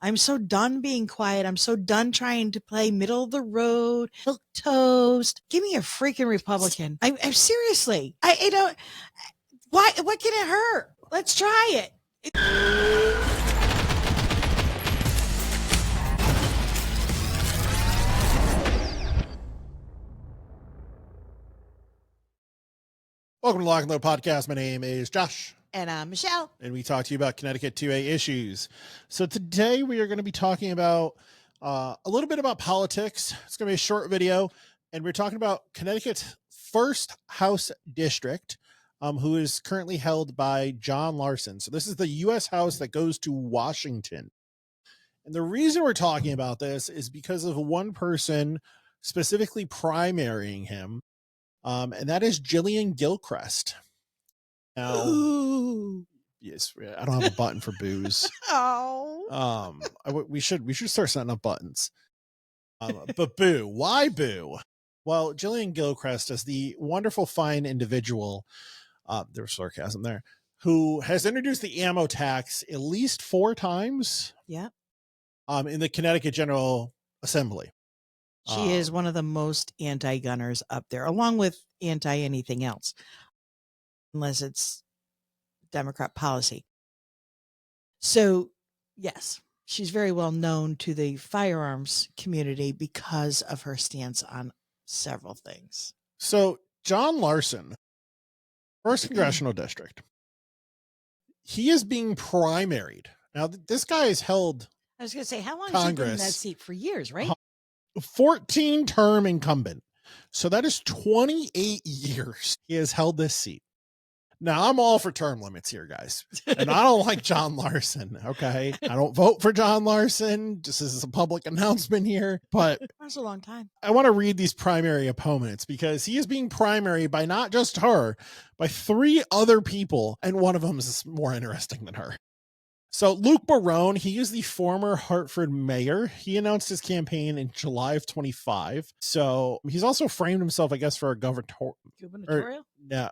I'm so done being quiet. I'm so done trying to play middle of the road, milk toast. Give me a freaking Republican. I'm seriously, I don't, why, what can it hurt? Let's try it. Welcome to Lock and Load Podcast. My name is Josh. And I'm Michelle. And we talk to you about Connecticut 2A issues. So today we are going to be talking about a little bit about politics. It's going to be a short video. And we're talking about Connecticut's first House district, who is currently held by John Larson. So this is the U.S. House that goes to Washington. And the reason we're talking about this is because of one person specifically primarying him. And that is Jillian Gilchrist. Now, Ooh. Yes, I don't have a button for booze. Oh. We should start setting up buttons. But boo, why boo? Well, Jillian Gilchrist is the wonderful, fine individual. There was sarcasm there. Who has introduced the ammo tax at least 4 times? Yeah. In the Connecticut General Assembly. She is one of the most anti-gunners up there, along with anti-anything else, unless it's Democrat policy. So, yes, she's very well known to the firearms community because of her stance on several things. So, John Larson, 1st Congressional District, he is being primaried. Now, this guy has held I was going to say, how long has he been in that seat? For years, right? 14-term incumbent. So that is 28 years he has held this seat. Now, I'm all for term limits here, guys. And I don't like John Larson, okay? I don't vote for John Larson. Just as a public announcement here. But that's a long time. I want to read these primary opponents because he is being primaried by not just her, by 3 other people. And one of them is more interesting than her. So Luke Barone, he is the former Hartford mayor. He announced his campaign in July of 25. So he's also framed himself, I guess, for a gubernatorial?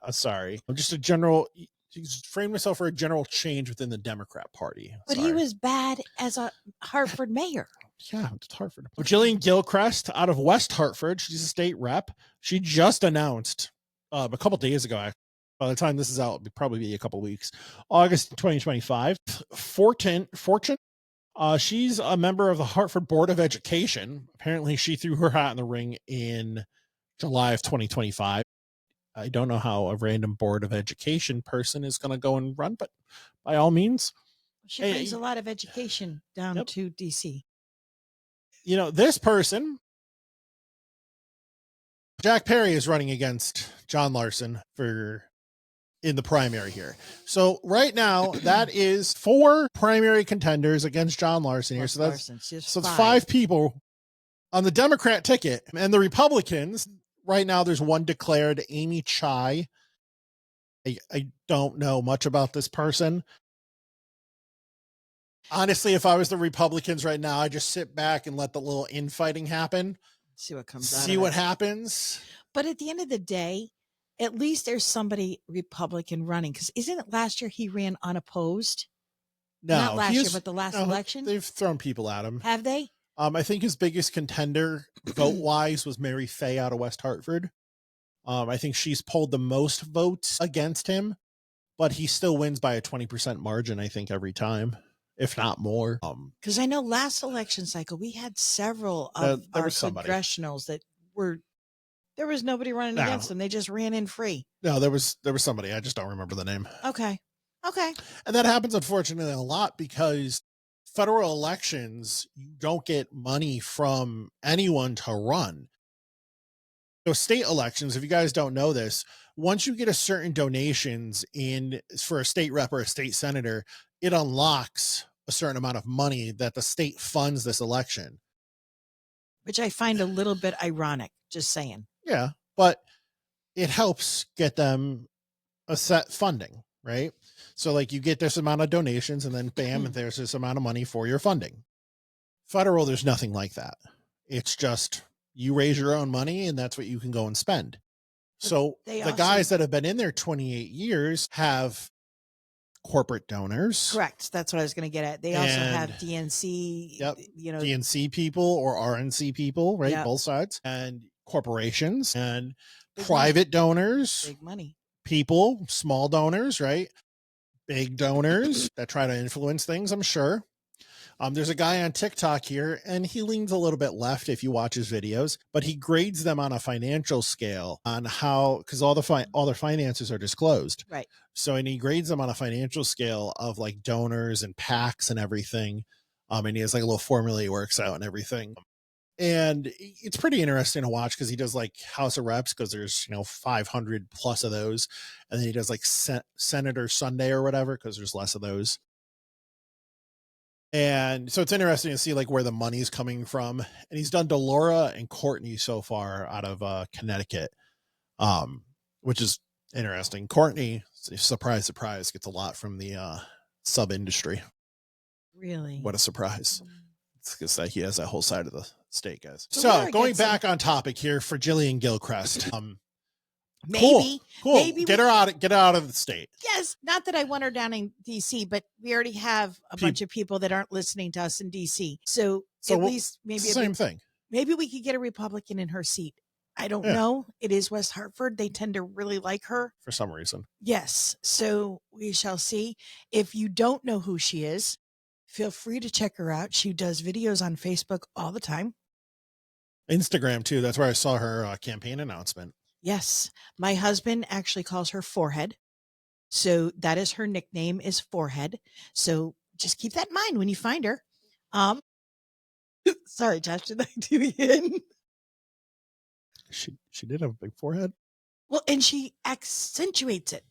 Sorry. Just a general, he's framed himself for a general change within the Democrat Party. But he was bad as a Hartford mayor. Yeah, it's Hartford. But Jillian Gilchrist out of West Hartford, she's a state rep. She just announced a couple days ago, actually. By the time this is out, it'll probably be a couple weeks. August 2025. Fortune. She's a member of the Hartford Board of Education. Apparently, she threw her hat in the ring in July of 2025. I don't know how a random Board of Education person is going to go and run, but by all means. She brings a lot of education down to D.C. You know, this person, Jack Perry, is running against John Larson in the primary here. So right now that is 4 primary contenders against John Larson here. So it's 5 people on the Democrat ticket. And the Republicans right now, there's one declared, Amy Chai. I don't know much about this person. Honestly, if I was the Republicans right now, I just sit back and let the little infighting happen. See what comes out. See what happens. But at the end of the day, at least there's somebody Republican running. Because isn't it last year he ran unopposed? No, not last year, but the last election. They've thrown people at him. Have they? I think his biggest contender vote wise was Mary Fay out of West Hartford. I think she's pulled the most votes against him, but he still wins by a 20% margin, I think, every time, if not more. Because I know last election cycle, we had several of our congressionals that were, there was nobody running against them. They just ran in free. No, there was somebody. I just don't remember the name. Okay. And that happens, unfortunately, a lot because federal elections, you don't get money from anyone to run. So state elections, if you guys don't know this, once you get a certain donations for a state rep or a state senator, it unlocks a certain amount of money that the state funds this election. Which I find a little bit ironic, just saying. Yeah, but it helps get them a set funding, right? So like you get this amount of donations and then bam, there's this amount of money for your funding. Federal, there's nothing like that. It's just you raise your own money and that's what you can go and spend. So the guys that have been in there 28 years have corporate donors. Correct. That's what I was going to get at. They also have DNC, Yep. you know, DNC people or RNC people, right? Yep. Both sides, and corporations and Big private donors, big money. people, small donors, right? Big donors that try to influence things, I'm sure. There's a guy on TikTok here, and he leans a little bit left if you watch his videos, but he grades them on a financial scale on how, because all their finances are disclosed, right? So, and he grades them on a financial scale of like donors and PACs and everything. And he has like a little formula he works out and everything. And it's pretty interesting to watch because he does like House of Reps, because there's 500 plus of those, and then he does like Senator Sunday or whatever because there's less of those. And so it's interesting to see like where the money's coming from. And he's done Delora and Courtney so far out of Connecticut, which is interesting. Courtney, surprise, surprise, gets a lot from the sub industry. Really? What a surprise. It's because he has that whole side of the state, guys. So going back on topic here for Jillian Gilchrist. Maybe get her out of the state. Yes, not that I want her down in DC, but we already have a bunch of people that aren't listening to us in DC. So at least maybe same thing. Maybe we could get a Republican in her seat. I don't know. It is West Hartford. They tend to really like her for some reason. Yes. So we shall see. If you don't know who she is, feel free to check her out. She does videos on Facebook all the time. Instagram too. That's where I saw her campaign announcement. Yes. My husband actually calls her Forehead. So that is her nickname, is Forehead. So just keep that in mind when you find her. Sorry, Josh, did I do it again? She did have a big forehead. Well, and she accentuates it.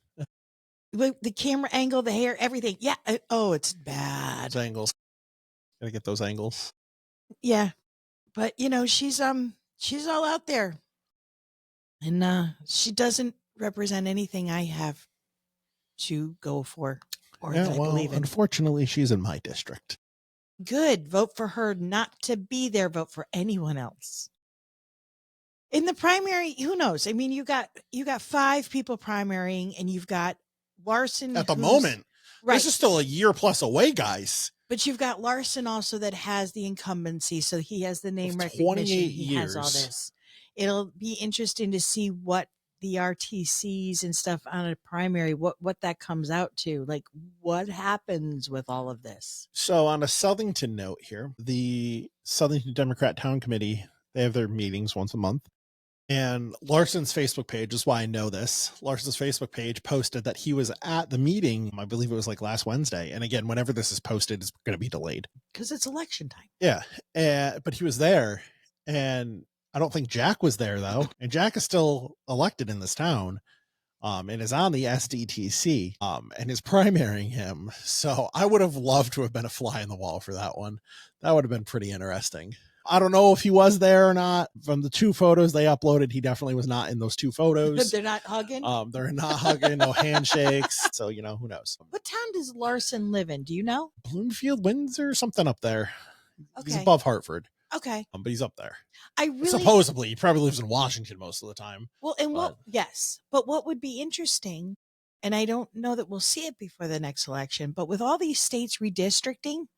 With the camera angle, the hair, everything. Yeah. It's bad. Those angles. Gotta get those angles. Yeah. But she's all out there. And she doesn't represent anything I have to go for or that I believe in. Unfortunately, she's in my district. Good. Vote for her not to be there. Vote for anyone else. In the primary, who knows? I mean, you got 5 people primarying, and you've got Larson. At the moment, right? This is still a year plus away, guys. But you've got Larson also that has the incumbency, so he has the name recognition. He has all this. It'll be interesting to see what the RTCs and stuff on a primary, what that comes out to. Like, what happens with all of this? So on a Southington note here, the Southington Democrat Town Committee, they have their meetings once a month. And Larson's Facebook page is why I know this. Larson's Facebook page posted that he was at the meeting. I believe it was like last Wednesday. And again, whenever this is posted, it's going to be delayed. Because it's election time. Yeah. But he was there. And I don't think Jack was there, though. And Jack is still elected in this town. And is on the SDTC and is primarying him. So I would have loved to have been a fly in the wall for that one. That would have been pretty interesting. I don't know if he was there or not. From the 2 photos they uploaded, he definitely was not in those 2 photos. They're not hugging? They're not hugging, no handshakes. So, who knows? What town does Larson live in? Do you know? Bloomfield, Windsor, something up there. Okay. He's above Hartford. Okay. But he's up there. Supposedly, he probably lives in Washington most of the time. Well, and yes. But what would be interesting, and I don't know that we'll see it before the next election, but with all these states redistricting,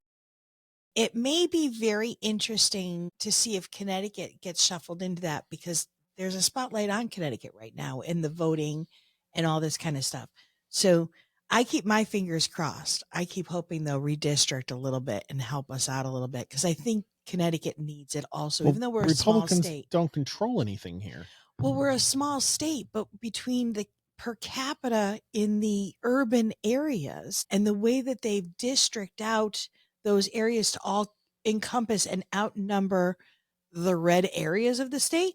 it may be very interesting to see if Connecticut gets shuffled into that, because there's a spotlight on Connecticut right now in the voting and all this kind of stuff. So I keep my fingers crossed. I keep hoping they'll redistrict a little bit and help us out a little bit, because I think Connecticut needs it also, even though we're a small state. Don't control anything here. Well, we're a small state, but between the per capita in the urban areas and the way that they've district out those areas to all encompass and outnumber the red areas of the state,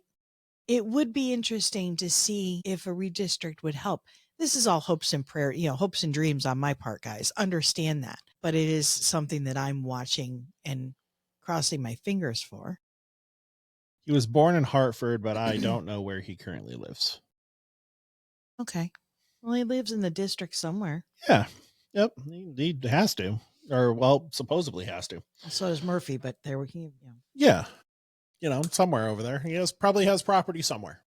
it would be interesting to see if a redistrict would help. This is all hopes and prayer, hopes and dreams on my part, guys. Understand that. But it is something that I'm watching and crossing my fingers for. He was born in Hartford, but I don't know where he currently lives. Okay. Well, he lives in the district somewhere. Yeah. Yep. He has to. Or, supposedly has to. So does Murphy, but there we can. Yeah. Somewhere over there. He probably has property somewhere.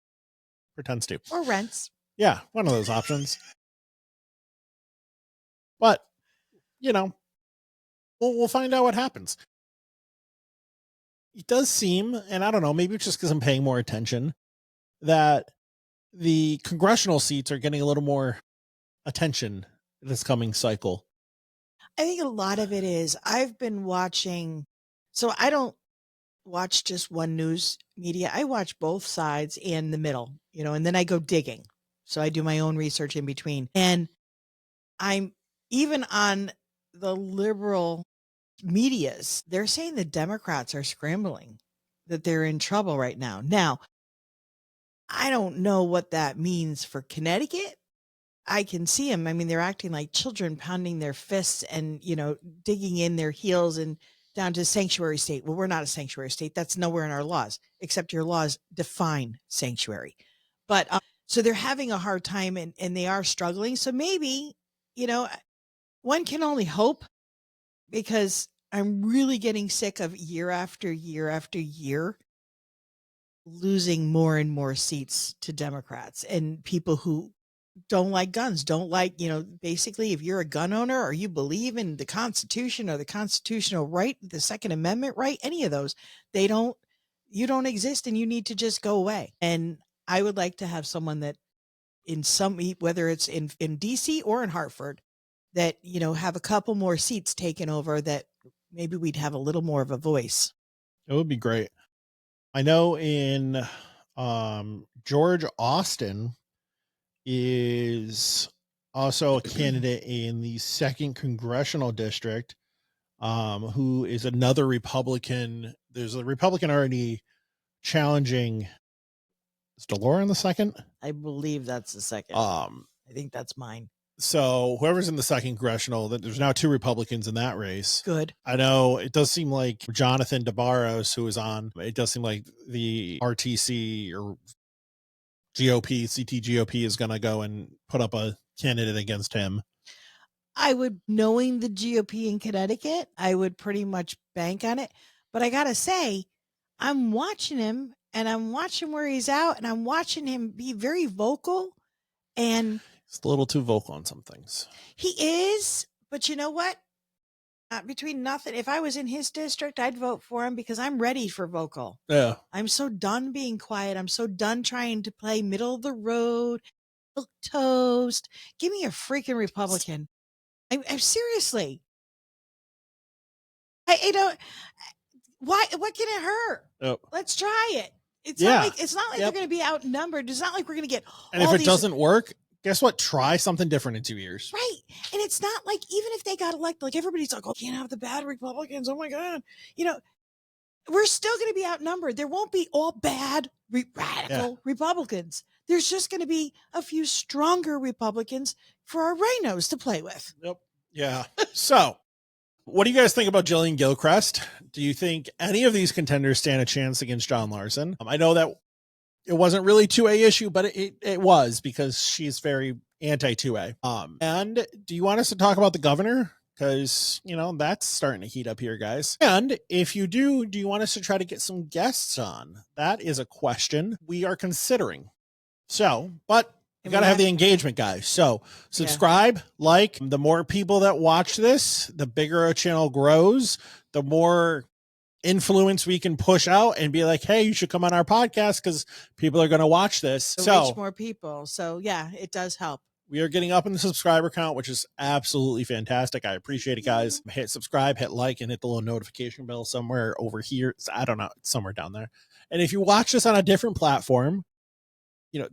Pretends to. Or rents. Yeah. One of those options. But, you know, we'll find out what happens. It does seem, and I don't know, maybe it's just because I'm paying more attention, that the congressional seats are getting a little more attention this coming cycle. I think a lot of it is I've been watching. So I don't watch just one news media. I watch both sides and the middle, and then I go digging. So I do my own research in between. And I'm even on the liberal medias, they're saying the Democrats are scrambling, that they're in trouble right now. Now, I don't know what that means for Connecticut. I can see them. I mean, they're acting like children, pounding their fists and, digging in their heels and down to sanctuary state. Well, we're not a sanctuary state. That's nowhere in our laws, except your laws define sanctuary. But so they're having a hard time and they are struggling. So maybe, one can only hope, because I'm really getting sick of year after year after year losing more and more seats to Democrats and people who don't like guns, don't like, basically if you're a gun owner or you believe in the Constitution or the constitutional right, the Second Amendment right, any of those, you don't exist and you need to just go away. And I would like to have someone that whether it's in DC or in Hartford, that, have a couple more seats taken over, that maybe we'd have a little more of a voice. It would be great. I know in George Austin is also a candidate in the 2nd Congressional District, who is another Republican. There's a Republican already challenging. Is Delora in the 2nd? I believe that's the 2nd. I think that's mine. So whoever's in the 2nd Congressional, there's now 2 Republicans in that race. Good. I know it does seem like Jonathan DeBarros, who is on, it does seem like the RTC or GOP, CTGOP is going to go and put up a candidate against him. I would, knowing the GOP in Connecticut, I would pretty much bank on it. But I got to say, I'm watching him and I'm watching where he's out and I'm watching him be very vocal. And he's a little too vocal on some things. He is. But you know what? Between nothing, if I was in his district, I'd vote for him because I'm ready for vocal. Yeah. I'm so done being quiet. I'm so done trying to play middle of the road, milk toast. Give me a freaking Republican. I'm seriously. I don't. Why? What can it hurt? Oh. Let's try it. It's not like they're going to be outnumbered. It's not like we're going to get. And if it doesn't work, guess what? Try something different in 2 years. Right. And it's not like, even if they got elected, like everybody's like, oh, can't have the bad Republicans. Oh my God. We're still going to be outnumbered. There won't be all bad radical Republicans. There's just going to be a few stronger Republicans for our rhinos to play with. Yep. Yeah. So what do you guys think about Jillian Gilchrist? Do you think any of these contenders stand a chance against John Larson? I know that it wasn't really 2A issue, but it was, because she's very anti-2A. And do you want us to talk about the governor? Because, that's starting to heat up here, guys. And if you do you want us to try to get some guests on? That is a question we are considering. So, but you got to have the engagement, guys. So subscribe, like. The more people that watch this, the bigger our channel grows, the more influence we can push out and be like, hey, you should come on our podcast because people are going to watch this. So reach more people. So yeah, it does help. We are getting up in the subscriber count, which is absolutely fantastic. I appreciate it, guys. Hit subscribe, hit like, and hit the little notification bell somewhere over here. I don't know, it's somewhere down there. And if you watch this on a different platform,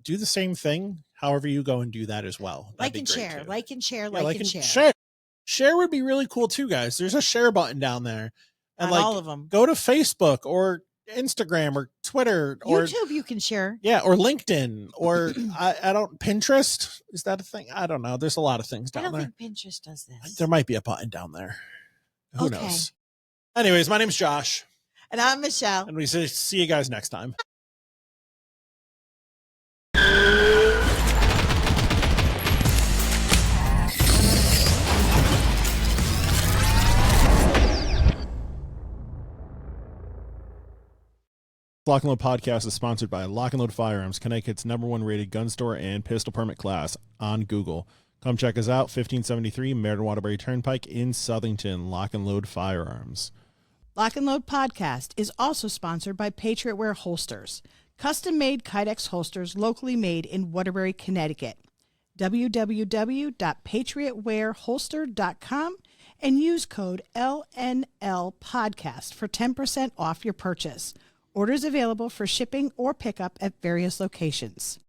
do the same thing. However you go and do that as well. Like and share. Share would be really cool too, guys. There's a share button down there. And all of them. Go to Facebook or Instagram or Twitter or YouTube. You can share. Yeah, or LinkedIn or I don't. Pinterest, is that a thing? I don't know. There's a lot of things down there. I don't think Pinterest does this. There might be a button down there. Who knows? Anyways, my name's Josh, and I'm Michelle, and we see you guys next time. Lock and Load Podcast is sponsored by Lock and Load Firearms, Connecticut's #1 rated gun store and pistol permit class on Google. Come check us out, 1573 Meriden Waterbury Turnpike in Southington. Lock and Load Firearms. Lock and Load Podcast is also sponsored by Patriot Wear Holsters, custom-made Kydex holsters locally made in Waterbury, Connecticut. www.patriotwearholster.com and use code LNL Podcast for 10% off your purchase. Orders available for shipping or pickup at various locations.